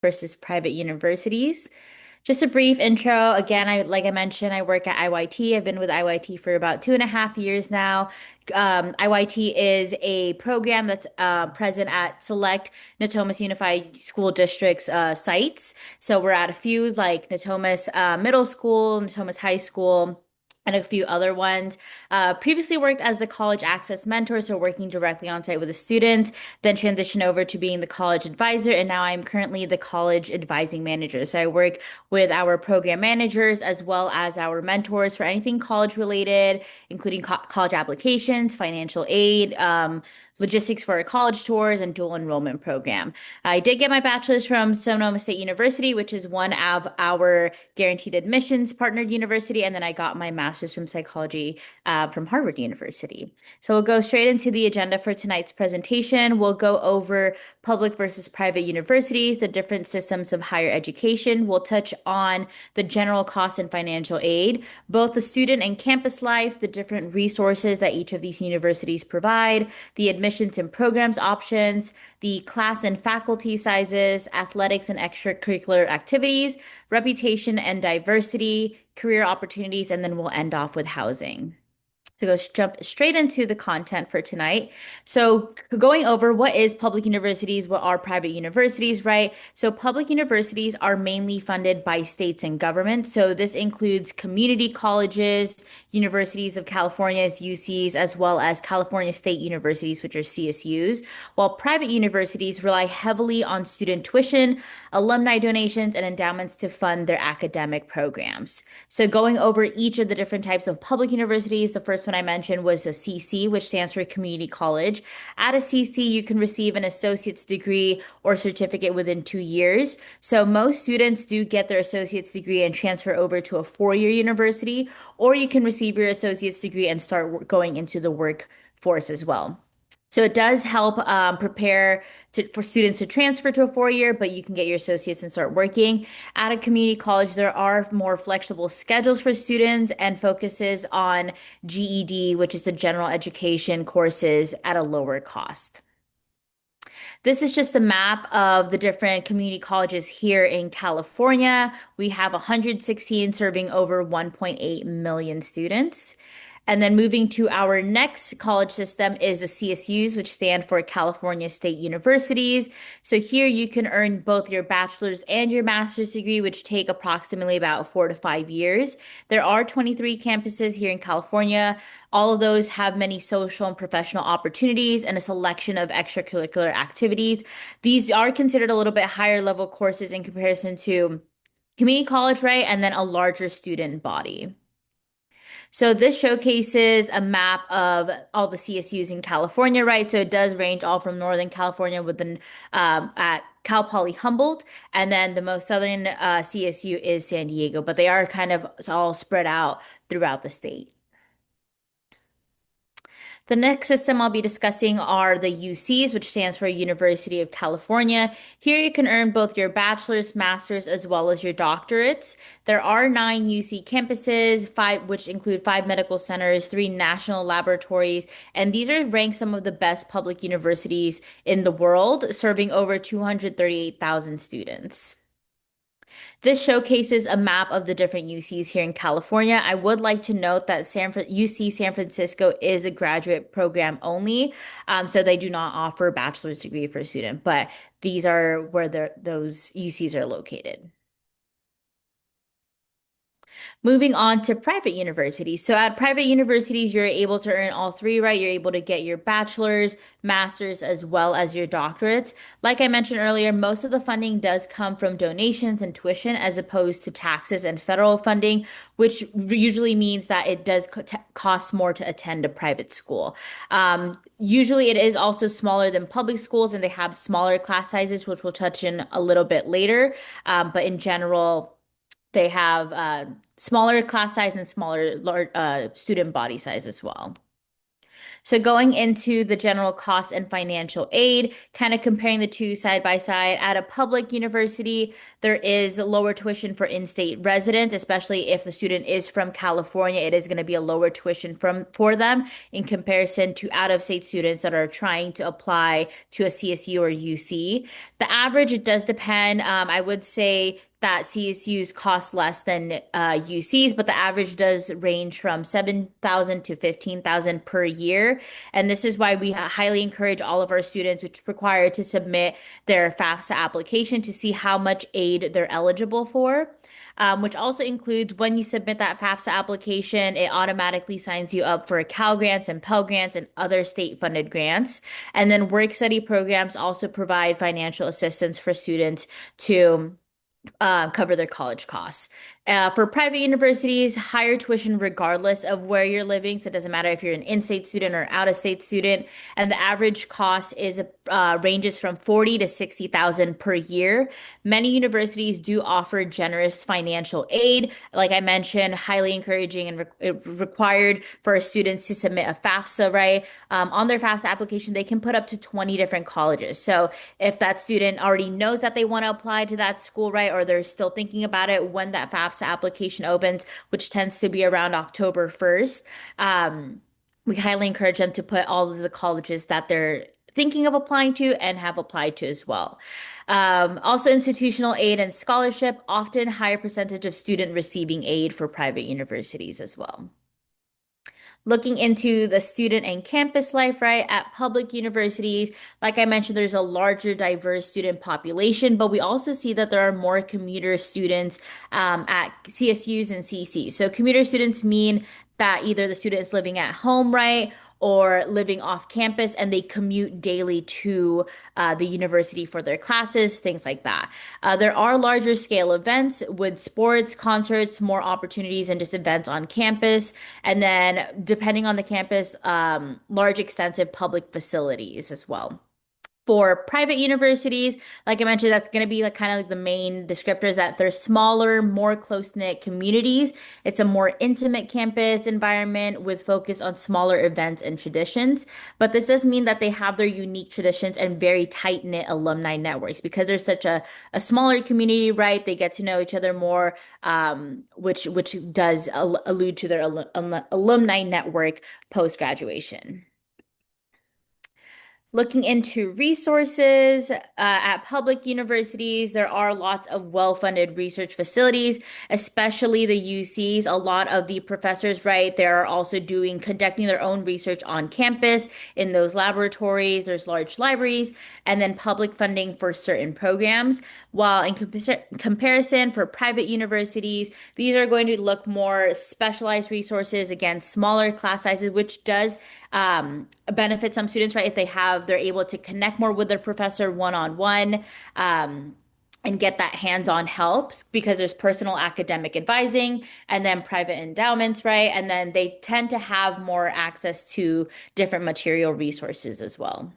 versus private universities. Just a brief intro. Again, like I mentioned, I work at IYT. I've been with IYT for about 2.5 years now. IYT is a program that's present at select Natomas Unified School District's sites. So we're at a few like Natomas Middle School, Natomas High School, and a few other ones. Previously worked as the college access mentor, so working directly on site with the students, then transitioned over to being the college advisor, and now I'm currently the college advising manager. So I work with our program managers as well as our mentors for anything college related, including college applications, financial aid, logistics for college tours, and dual enrollment program. I did get my bachelor's from Sonoma State University, which is one of our guaranteed admissions partnered university, and then I got my master's from psychology from Harvard University. So we'll go straight into the agenda for tonight's presentation. We'll go over public versus private universities, the different systems of higher education. We'll touch on the general cost and financial aid, both the student and campus life, the different resources that each of these universities provide, the admissions and programs options, the class and faculty sizes, athletics and extracurricular activities, reputation and diversity, career opportunities, and then we'll end off with housing. To go jump straight into the content for tonight. So, going over what is public universities, what are private universities, right? So, public universities are mainly funded by states and government. So, this includes community colleges, universities of California's UCs, as well as California State Universities, which are CSUs, while private universities rely heavily on student tuition, alumni donations, and endowments to fund their academic programs. So, going over each of the different types of public universities, the first one I mentioned was a CC, which stands for community college. At a CC, you can receive an associate's degree or certificate within 2 years. So, most students do get their associate's degree and transfer over to a four-year university, or you can receive your associate's degree and start going into the workforce as well. So it does help prepare for students to transfer to a four-year, but you can get your associates and start working. At a community college, there are more flexible schedules for students and focuses on GED, which is the general education courses at a lower cost. This is just the map of the different community colleges here in California. We have 116 serving over 1.8 million students. And then moving to our next college system is the CSUs, which stand for California State Universities. So here you can earn both your bachelor's and your master's degree, which take approximately about 4 to 5 years. There are 23 campuses here in California. All of those have many social and professional opportunities and a selection of extracurricular activities. These are considered a little bit higher level courses in comparison to community college, right? And then a larger student body. So this showcases a map of all the CSUs in California, right? So it does range all from Northern California within at Cal Poly Humboldt, and then the most southern CSU is San Diego, but they are kind of all spread out throughout the state. The next system I'll be discussing are the UCs, which stands for University of California. Here you can earn both your bachelor's, master's, as well as your doctorates. There are 9 UC campuses, five, which include 5 medical centers, 3 national laboratories, and these are ranked some of the best public universities in the world, serving over 238,000 students. This showcases a map of the different UCs here in California. I would like to note that UC San Francisco is a graduate program only, so they do not offer a bachelor's degree for a student, but these are where those UCs are located. Moving on to private universities. So at private universities, you're able to earn all three, right? You're able to get your bachelor's, master's, as well as your doctorates. Like I mentioned earlier, most of the funding does come from donations and tuition as opposed to taxes and federal funding, which usually means that it does cost more to attend a private school. Usually it is also smaller than public schools and they have smaller class sizes, which we'll touch in a little bit later. But in general, they have smaller class size and smaller student body size as well. So going into the general cost and financial aid, kind of comparing the two side by side, at a public university, there is lower tuition for in-state residents, especially if the student is from California, it is going to be a lower tuition for them in comparison to out-of-state students that are trying to apply to a CSU or UC. The average, it does depend. I would say that CSUs cost less than UCs, but the average does range from 7,000 to 15,000 per year. And this is why we highly encourage all of our students, which require to submit their FAFSA application to see how much aid they're eligible for. Which also includes when you submit that FAFSA application, it automatically signs you up for Cal Grants and Pell Grants and other state-funded grants. And then work study programs also provide financial assistance for students to cover their college costs. For private universities, higher tuition regardless of where you're living. So it doesn't matter if you're an in-state student or out-of-state student. And the average cost is ranges from 40 to 60,000 per year. Many universities do offer generous financial aid. Like I mentioned, highly encouraging and required for students to submit a FAFSA, right? On their FAFSA application, they can put up to 20 different colleges. So if that student already knows that they want to apply to that school, right, or they're still thinking about it when that FAFSA application opens, which tends to be around October 1st, we highly encourage them to put all of the colleges that they're thinking of applying to and have applied to as well. Also, institutional aid and scholarship, often higher percentage of student receiving aid for private universities as well. Looking into the student and campus life, right? At public universities, like I mentioned, there's a larger diverse student population, but we also see that there are more commuter students at CSUs and CCs. So commuter students mean that either the student is living at home, right? Or living off campus and they commute daily to the university for their classes, things like that. There are larger scale events with sports, concerts, more opportunities, and just events on campus. And then, depending on the campus, large, extensive public facilities as well. For private universities, like I mentioned, that's going to be like kind of like the main descriptors that they're smaller, more close-knit communities. It's a more intimate campus environment with focus on smaller events and traditions. But this does mean that they have their unique traditions and very tight-knit alumni networks because there's such a smaller community, right? They get to know each other more, which does allude to their alumni network post-graduation. Looking into resources at public universities, there are lots of well-funded research facilities, especially the UCs. A lot of the professors, right, they're also conducting their own research on campus in those laboratories. There's large libraries, and then public funding for certain programs. While in comparison for private universities, these are going to look more specialized resources, again, smaller class sizes, which does benefit some students, right? If they're able to connect more with their professor one-on-one, and get that hands-on helps because there's personal academic advising and then private endowments, right? And then they tend to have more access to different material resources as well.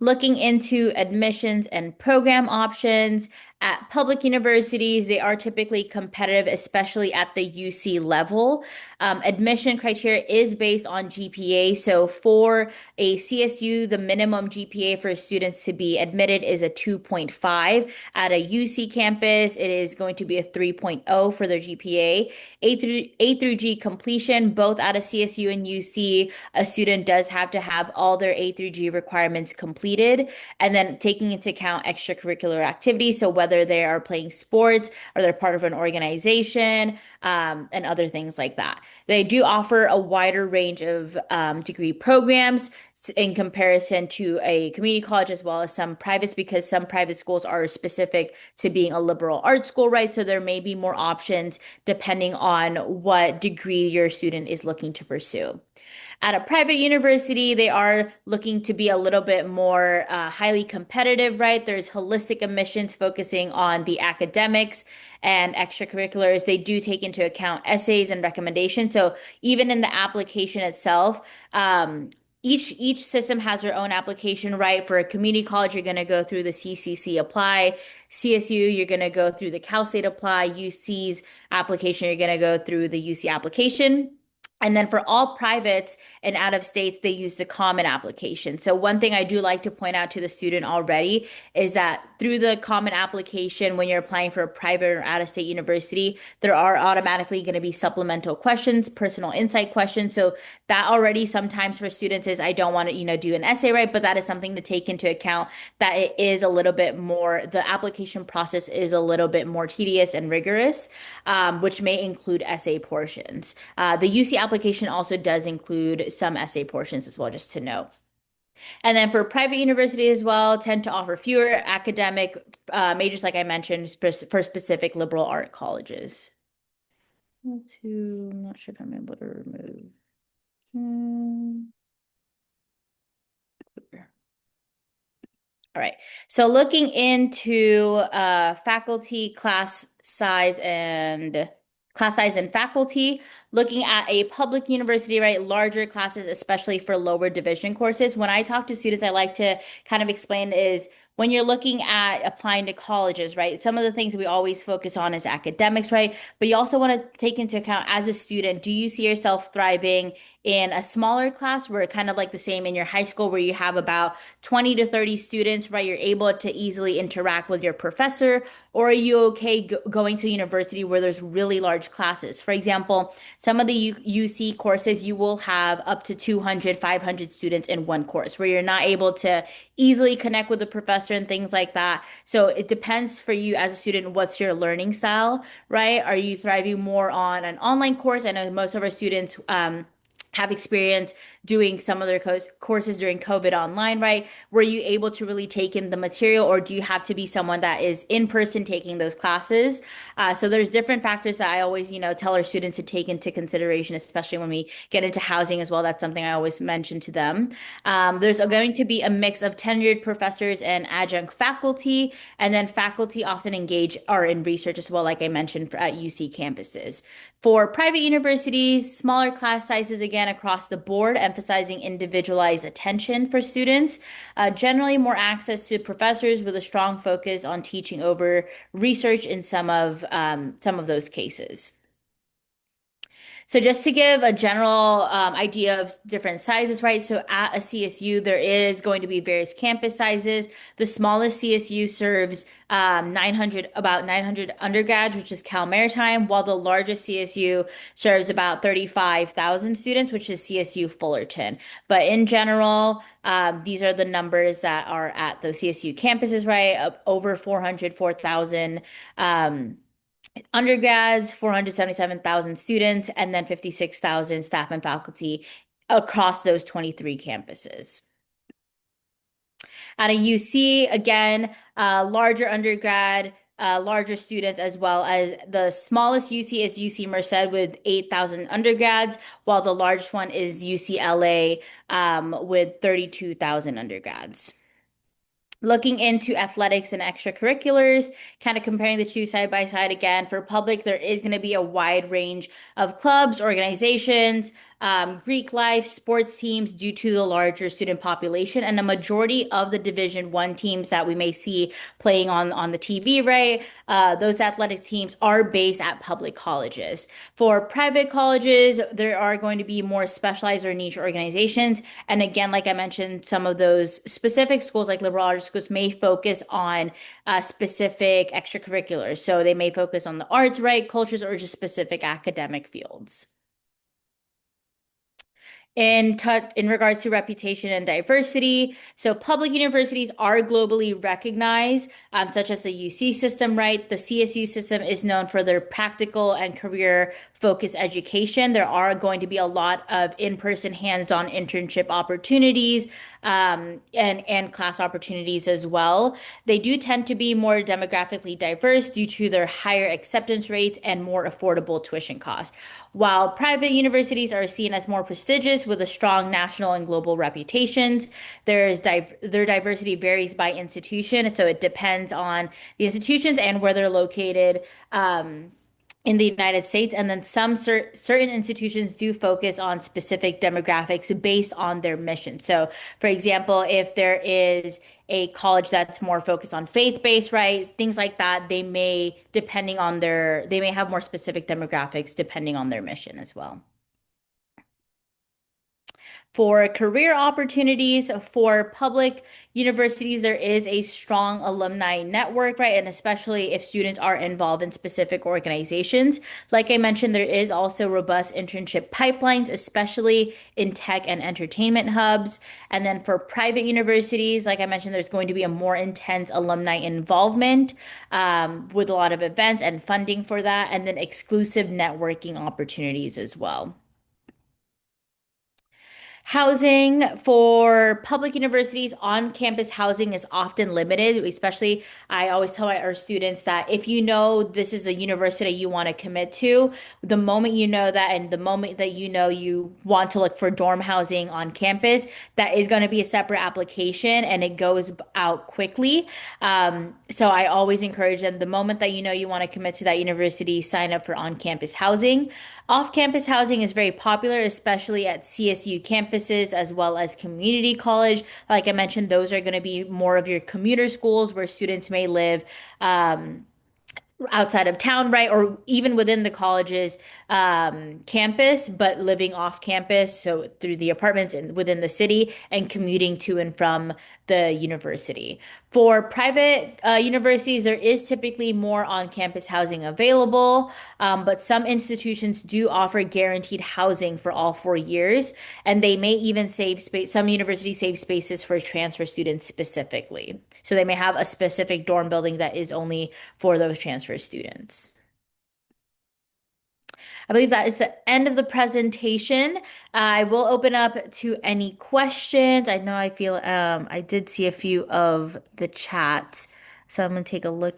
Looking into admissions and program options at public universities, they are typically competitive, especially at the UC level. Admission criteria is based on GPA. So for a CSU, the minimum GPA for students to be admitted is a 2.5. At a UC campus, it is going to be a 3.0 for their GPA. A through G completion, both at a CSU and UC, a student does have to have all their A through G requirements completed, and then taking into account extracurricular activities. So whether they are playing sports or they're part of an organization, and other things like that. They do offer a wider range of degree programs in comparison to a community college as well as some privates, because some private schools are specific to being a liberal arts school, right? So there may be more options depending on what degree your student is looking to pursue. At a private university, they are looking to be a little bit more highly competitive, right? There's holistic admissions focusing on the academics and extracurriculars. They do take into account essays and recommendations. So even in the application itself, each system has their own application, right? For a community college, you're going to go through the CCC Apply. CSU, you're going to go through the Cal State Apply. UC's application, you're going to go through the UC application. And then for all privates and out of states, they use the common application. So one thing I do like to point out to the student already is that through the common application, when you're applying for a private or out of state university, there are automatically going to be supplemental questions, personal insight questions. So that already sometimes for students is I don't want to, do an essay, right? But that is something to take into account that it is a little bit more, the application process is a little bit more tedious and rigorous, which may include essay portions. The UC application also does include some essay portions as well, just to note. And then for private universities as well, tend to offer fewer academic majors, like I mentioned, for specific liberal art colleges. I'm not sure if I'm able to remove. Hmm. All right. So looking into class size and faculty, looking at a public university, right, larger classes, especially for lower division courses. When I talk to students, I like to kind of explain is when you're looking at applying to colleges, right? Some of the things we always focus on is academics, right? But you also want to take into account as a student, do you see yourself thriving in a smaller class where kind of like the same in your high school where you have about 20 to 30 students, right? You're able to easily interact with your professor, or are you okay going to a university where there's really large classes? For example, some of the UC courses, you will have up to 200, 500 students in one course where you're not able to easily connect with the professor and things like that. So it depends for you as a student, what's your learning style, right? Are you thriving more on an online course? I know most of our students, have experience doing some of their courses during COVID online, right? Were you able to really take in the material, or do you have to be someone that is in person taking those classes? So there's different factors that I always, tell our students to take into consideration, especially when we get into housing as well. That's something I always mention to them. There's going to be a mix of tenured professors and adjunct faculty, and then faculty often engage are in research as well, like I mentioned at UC campuses. For private universities, smaller class sizes again across the board, emphasizing individualized attention for students. Generally, more access to professors with a strong focus on teaching over research in some of those cases. So just to give a general idea of different sizes, right? So at a CSU, there is going to be various campus sizes. The smallest CSU serves about 900 undergrads, which is Cal Maritime, while the largest CSU serves about 35,000 students, which is CSU Fullerton. But in general, these are the numbers that are at those CSU campuses, right? Over 404,000 undergrads, 477,000 students, and then 56,000 staff and faculty across those 23 campuses. At a UC, again, larger undergrad, larger students, as well as the smallest UC is UC Merced with 8,000 undergrads, while the largest one is UCLA with 32,000 undergrads. Looking into athletics and extracurriculars, kind of comparing the two side by side again. For public, there is going to be a wide range of clubs, organizations, Greek life, sports teams due to the larger student population, and the majority of the Division One teams that we may see playing on the TV, right? Those athletic teams are based at public colleges. For private colleges, there are going to be more specialized or niche organizations. And again, like I mentioned, some of those specific schools, like liberal arts schools, may focus on specific extracurriculars. So they may focus on the arts, right, cultures, or just specific academic fields. In regards to reputation and diversity. So public universities are globally recognized, such as the UC system, right? The CSU system is known for their practical and career focused education. There are going to be a lot of in-person hands-on internship opportunities, and class opportunities as well. They do tend to be more demographically diverse due to their higher acceptance rates and more affordable tuition costs. While private universities are seen as more prestigious with a strong national and global reputations, their diversity varies by institution, so it depends on the institutions and where they're located. In the United States, and then some certain institutions do focus on specific demographics based on their mission. So, for example, if there is a college that's more focused on faith-based, right, things like that, they may have more specific demographics depending on their mission as well. For career opportunities for public universities, there is a strong alumni network, right? And especially if students are involved in specific organizations. Like I mentioned, there is also robust internship pipelines, especially in tech and entertainment hubs. And then for private universities, like I mentioned, there's going to be a more intense alumni involvement with a lot of events and funding for that, and then exclusive networking opportunities as well. Housing for public universities, on-campus housing is often limited, especially I always tell our students that if you know this is a university you want to commit to, the moment you know that and the moment that you know you want to look for dorm housing on campus, that is going to be a separate application and it goes out quickly. So I always encourage them the moment that you know you want to commit to that university, sign up for on-campus housing. Off-campus housing is very popular, especially at CSU campuses as well as community college. Like I mentioned, those are going to be more of your commuter schools where students may live outside of town, right? Or even within the college's campus, but living off campus, so through the apartments and within the city and commuting to and from the university. For private universities, there is typically more on-campus housing available, but some institutions do offer guaranteed housing for all 4 years, and they may even save space. Some universities save spaces for transfer students specifically. So they may have a specific dorm building that is only for those transfer students. I believe that is the end of the presentation. I will open up to any questions. I know I feel I did see a few of the chat, so I'm gonna take a look